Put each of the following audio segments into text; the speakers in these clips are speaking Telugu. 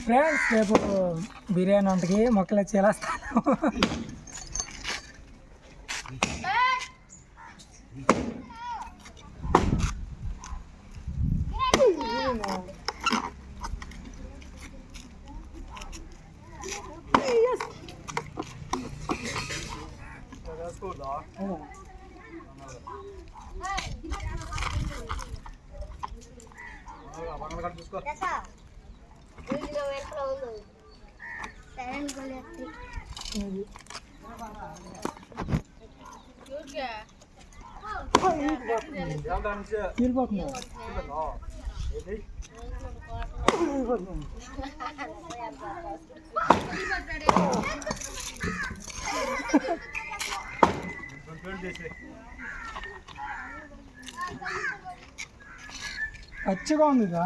ఫ్రెండ్స్ రేపు బిర్యానీ వంటకి మొక్కలు చేస్తాను. పచ్చిగా ఉందిగా.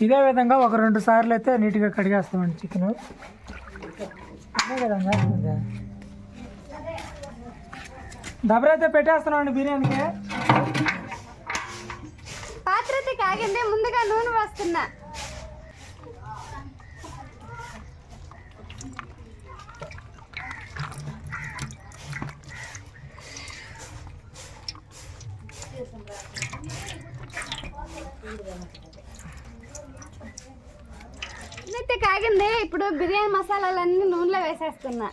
ఇదే విధంగా ఒక 2 సార్లు అయితే నీట్గా కడిగేస్తామండి చికెన్. అదే కదండి దబరైతే పెట్టేస్తున్నామండి బిర్యానీకి. పాత్ర కాగిందే ముందుగా నూనె వేస్తున్నా. అయితే కాగింది. ఇప్పుడు బిర్యానీ మసాలాలన్నీ నూనెలో వేసేస్తున్నా.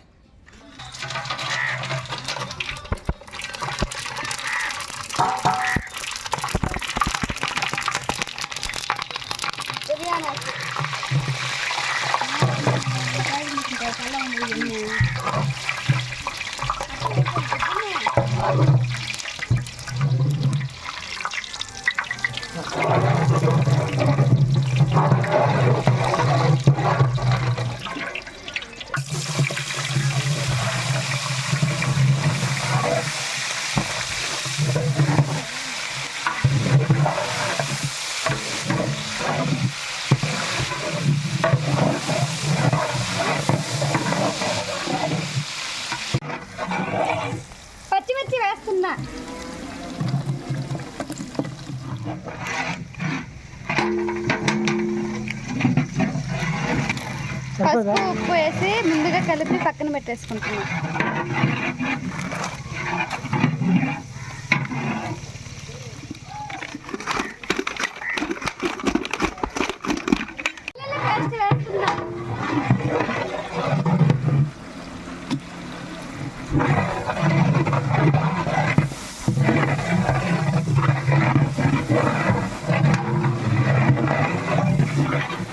బిర్యానీ పచ్చిమిర్చి వేస్తున్నా. పసుపు ఉప్పు వేసి ముందుగా కలిపి పక్కన పెట్టేసుకుంటున్నా. పేస్ట్ వేస్తున్నా.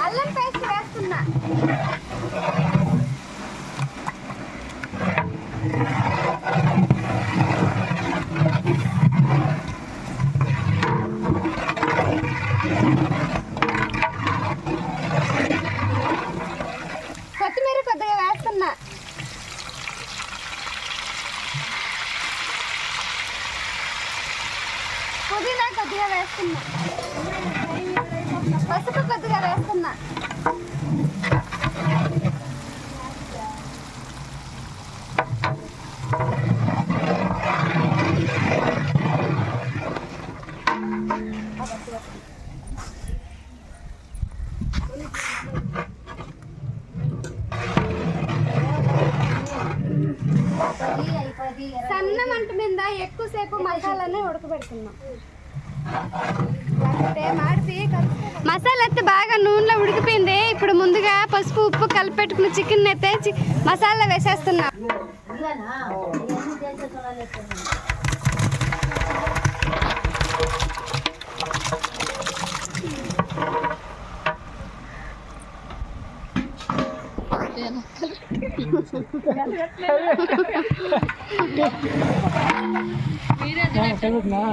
అల్లం పేస్ట్ వేస్తున్నా. వేస్తున్నా. పసుపు కొద్దిగా వేస్తున్నా. సన్న మంట మీద ఎక్కువసేపు మసాలానే ఉడకబెడుతున్నాం. మసాలా అయితే బాగా నూనెలో ఉడికిపోయింది. ఇప్పుడు ముందుగా పసుపు ఉప్పు కలిపెట్టుకున్న చికెన్ అయితే మసాలా వేసేస్తున్నా.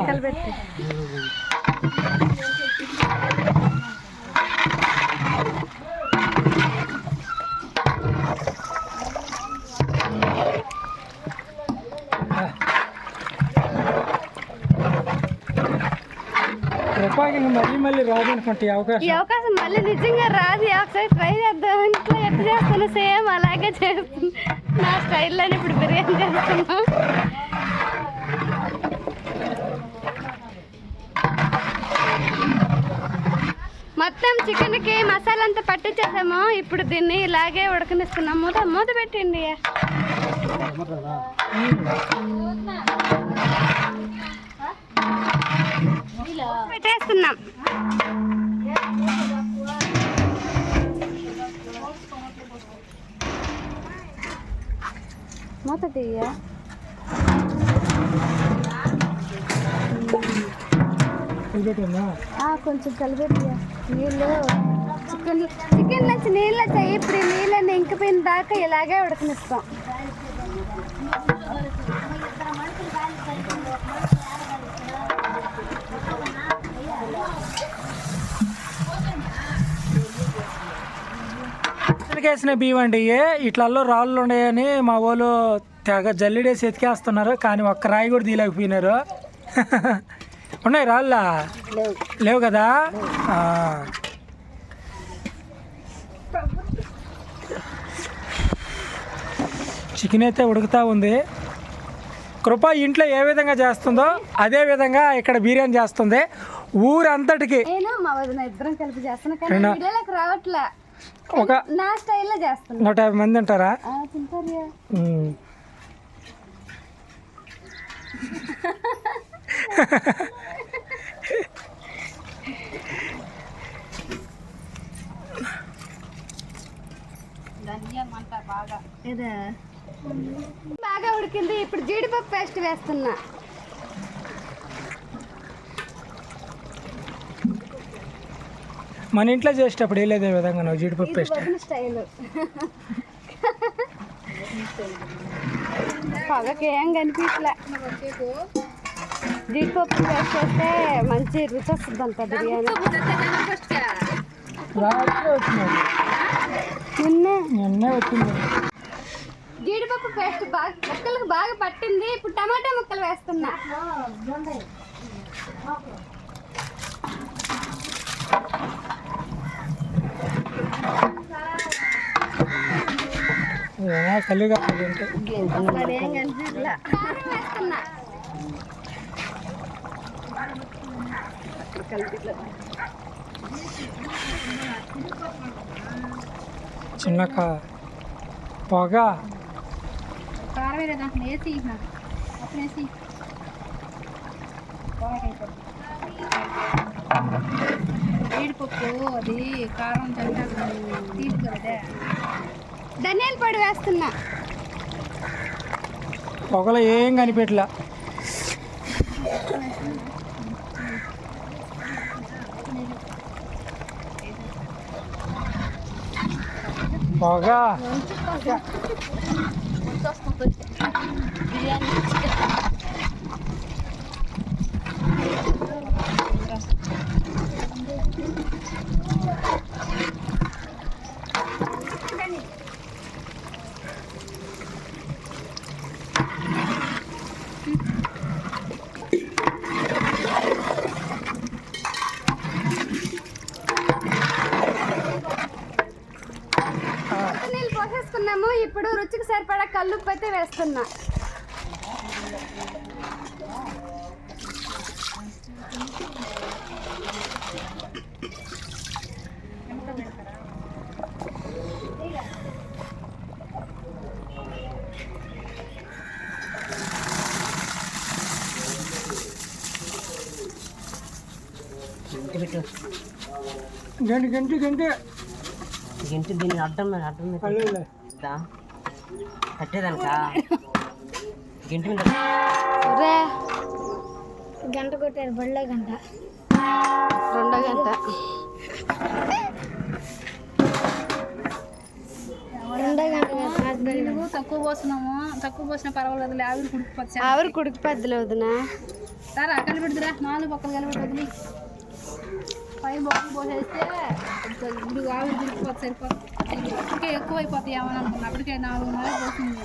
కలిపెట్టి మళ్ళీ రాదు అనుకుంటే ఈ అవకాశం మళ్ళీ నిజంగా రాదు. ఒకసారి ట్రై చేద్దాం. ఇంట్లో ఎట్లా చేస్తాను సేమ్ అలాగే చేస్తాను. నా స్టైల్లోనే ఇప్పుడు బిర్యానీ చేస్తున్నా. మొత్తం చికెన్కి మసాలా అంతా పట్టించేసాము. ఇప్పుడు దీన్ని ఇలాగే ఉడకనిస్తున్నాం. మూత పెట్టండి. పెట్టేస్తున్నాం. మూత తీయ. కొంచెం కలిపెట్టి నీళ్ళు చికెన్ నుంచి నీళ్ళు వచ్చాయి. ఇప్పుడు ఈ నీళ్ళని ఇంకిపోయిన దాకా ఇలాగే ఉడకనిస్తాం. వేసిన బియ్యం అండి. ఇట్లలో రాళ్ళు ఉన్నాయని మా వాళ్ళు తెగ జల్లిడేసి ఎతికేస్తున్నారు. కానీ ఒక్క రాయి కూడా తీయలేకపోయినారు. ఉన్నాయి రాళ్ళ లేవు కదా. చికెన్ అయితే ఉడుకుతూ ఉంది. కృప ఇంట్లో ఏ విధంగా చేస్తుందో అదే విధంగా ఇక్కడ బిర్యానీ చేస్తుంది. ఊరంతటికి ఇద్దరం కలిపి చేస్తున్నా. రావట్లే. ఒక నా స్టైల్లో చేస్తున్నా. 150 మంది ఉంటారా? బాగా ఉడికింది. ఇప్పుడు జీడిపప్పు పేస్ట్ వేస్తున్నా. మన ఇంట్లో చేసేటప్పుడు వేయలేదే విధంగా నువ్వు జీడిపప్పు పేస్ట్ స్టైల్. పొగకి ఏం కనిపించలే. జీడిపప్పు పేస్ట్ వేస్తే మంచి రుచి వస్తుంది అంట బిర్యానీ. నిన్నే వచ్చింది. జీడిపప్పు పేస్ట్ ముక్కలకు బాగా పట్టింది. ఇప్పుడు టమాటా ముక్కలు వేస్తున్నా. కలిగా చిన్న పొగ కారం వేసి జీడిపప్పు అది కారం తీసుకురదే. ధనియాల పొడి వేస్తున్నా. పొగలో ఏం కనిపెట్టలా. పొగ వేడి నీళ్ళు పోసేసుకున్నాము. ఇప్పుడు రుచికి సరిపడా కల్లుప్పు అయితే వేస్తున్నా. గంటి గంటి గంటి గంటి దీన్ని అడ్డం కట్టేదానిక గంటి మీద గంట కొట్టారు బళ్ళ గంట 2 గంట 2 గంట తక్కువ పోసిన పర్వాలేదు. ఆవిరి కుడికిపోద్దులే వదినా. సరే కలిపెడుతురా 4 పక్కలు కలిపెట్టి వదిలి పై బొక్కలు పోసేస్తే ఇప్పుడు ఆవిరి కుడికిపోతే సరిపోతుంది. ఇప్పటికే ఎక్కువ అయిపోతాయి ఏమని అనుకున్నా. అప్పటికే 4:30 పోతుంది.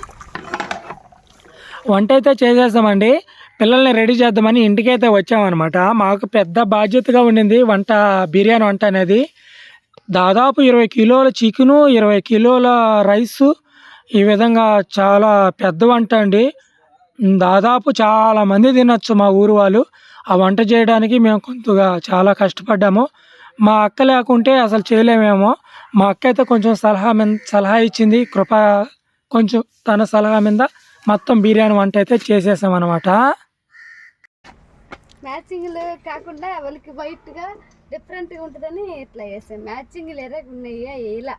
వంట అయితే చేసేస్తామండి. పిల్లల్ని రెడీ చేద్దామని ఇంటికైతే వచ్చామన్నమాట. మాకు పెద్ద బాధ్యతగా ఉండింది బిర్యానీ వంట అనేది. దాదాపు 20 కిలోల చికెను, 20 కిలోల రైసు, ఈ విధంగా చాలా పెద్ద వంట అండి. దాదాపు చాలామంది తినొచ్చు మా ఊరు వాళ్ళు. ఆ వంట చేయడానికి మేము కొంతగా చాలా కష్టపడ్డాము. మా అక్క లేకుంటే అసలు చేయలేమేమో. మా అక్క అయితే కొంచెం సలహా ఇచ్చింది. కృప కొంచెం తన సలహా మీద మొత్తం బిర్యానీ వంట అయితే చేసేసామన్నమాట. మ్యాచింగ్లు కాకుండా వాళ్ళకి వైట్గా డిఫరెంట్గా ఉంటుందని ఇట్లా చేసాం. మ్యాచింగ్లు ఉన్నాయా ఇలా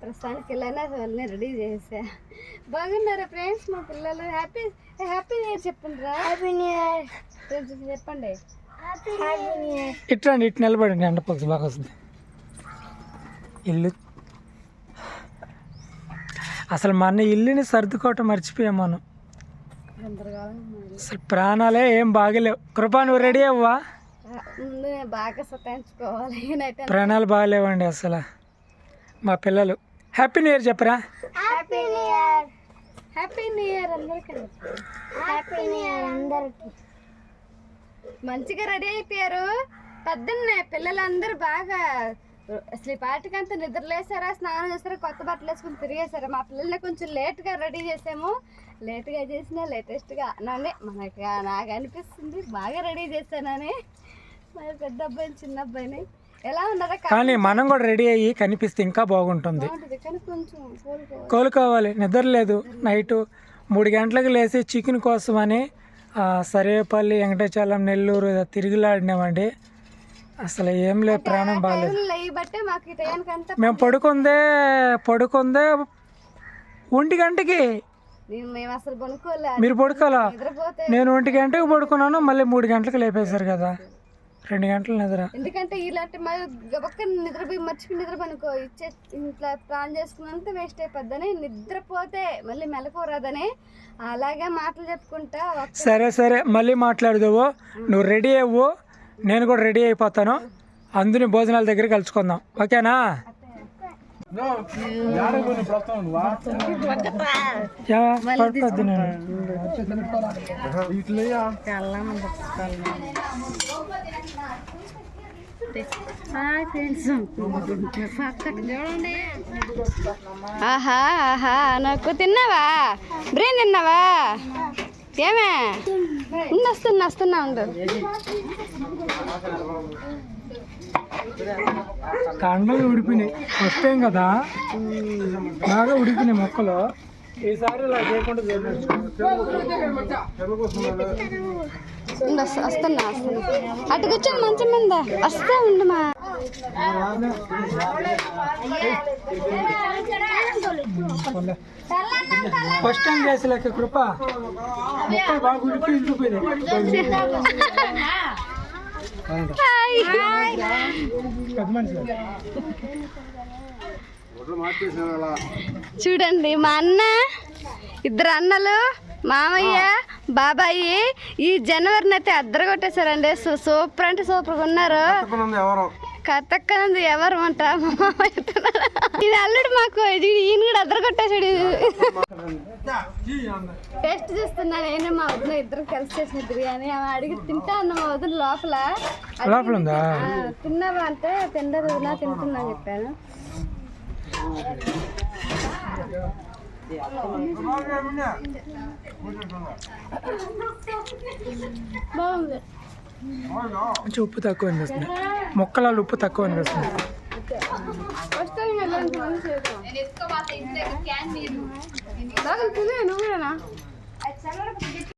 ప్రస్తుతానికి వెళ్ళైనా వాళ్ళని రెడీ చేసా. బాగున్నారా ఫ్రెండ్స్ మా పిల్లలు? హ్యాపీ హ్యాపీ న్యూ ఇయర్ చెప్పండి రా. హ్యాపీ న్యూ ఇయర్ ఫ్రెండ్స్ చెప్పండి. ఇట్రండి, ఇటు నిలబడండి. ఎండపక్షి బాగా వస్తుంది. ఇల్లు అసలు మన ఇల్లుని సర్దుకోవటం మర్చిపోయాం మనం. అసలు ప్రాణాలే ఏం బాగలేవు. కృపా నువ్వు రెడీ అవ్వా? ముందు బాగా సతాయించుకోవాలి. ప్రాణాలు బాగలేవండి అసలు. మా పిల్లలు హ్యాపీ న్యూ ఇయర్ చెప్పరా? Happy new year. Happy new year అందరికీ. హ్యాపీ న్యూ ఇయర్ అందరికి. మంచిగా రెడీ అయిపోయారు. పొద్దున్నే పిల్లలందరూ బాగా అసలు ఈ పాటికంతా నిద్రలేసారా, స్నానం చేస్తారా, కొత్త బట్టలు వేసుకుని తిరిగేసారా. మా పిల్లల్ని కొంచెం లేట్గా రెడీ చేసాము. లేట్గా చేసినా లేటెస్ట్గా నన్నే నాకు అనిపిస్తుంది బాగా రెడీ చేశానని. మరి పెద్ద అబ్బాయిని చిన్న అబ్బాయిని ఎలా ఉన్నారా? కానీ మనం కూడా రెడీ అయ్యి కనిపిస్తే ఇంకా బాగుంటుంది. కానీ కొంచెం కోలుకోవాలి. నిద్ర లేదు. నైటు 3 గంటలకు లేచి చికెన్ కోసమని సర్వేపల్లి, వెంకటాచలం, నెల్లూరు తిరుగులాడినామండి. అసలు ఏం లేదు, ప్రాణం బాగాలేదు. మేము పడుకుందే 1 గంటకి. మీరు పడుకోవాలా? నేను 1 గంటకు పడుకున్నాను. మళ్ళీ 3 గంటలకు లేపేశారు కదా. 2 గంటలు నిద్ర. ఎందుకంటే ఇలాంటి ఒక్క నిద్రపోయి మర్చిపోయి నిద్రపోనుకో ఇచ్చే ఇంట్లో ప్లాన్ చేసుకున్నంత వేస్ట్ అయిపోద్దని, నిద్రపోతే మళ్ళీ మెలకురాదని అలాగే మాటలు చెప్పుకుంటా. సరే మళ్ళీ మాట్లాడదావు. నువ్వు రెడీ అవ్వు, నేను కూడా రెడీ అయిపోతాను. అందరినీ భోజనాల దగ్గర కలుసుకుందాం. ఓకేనా? పడుకోద్దు. నేను ఆహా ఆహా నాకు తిన్నావా? బ్రెయిన్ తిన్నావా? ఏమే వస్తున్నా ఉండు. కండలు ఉడిపినాయి. ఫస్ట్ టైం కదా, బాగా ఉడికినాయి మొక్కలు. ఈసారి ఇలా చేయకుండా వస్తున్నా అటు కూర్చొని మంచం మీద వస్తా ఉండమా. ఫస్ట్ టైం చేసేలేక కృప మొక్కలు బాగా ఉడిపి ఇంటిపోయినాయి. చూడండి మా అన్న, 2 అన్నలు, మామయ్య, బాబాయి ఈ జనవరిని అయితే అద్దరగొట్టేశారండి. సూపర్ అంటే సూపర్గా ఉన్నారు. కథక్కనుంది ఎవరు అంట ఇది అల్లుడు మాకు. ఈయన కూడా అద్దరగొట్టేసాడు. టేస్ట్ చేస్తున్నా నేను, మా వదిన ఇద్దరు కలిసి చేసిన బిర్యానీ. ఆమె అడిగి తింటా అన్న మా వదిన లోపల తిన్నావా అంటే తిండదు, తింటున్నా చెప్పాను. బాగుంది. కొంచెం ఉప్పు తక్కువ అనిపిస్తుంది, ముక్కలలో ఉప్పు తక్కువ అనిపిస్తుంది. ఫస్ట్ టైం వెళ్ళాను చేద్దాం. నువ్వేనా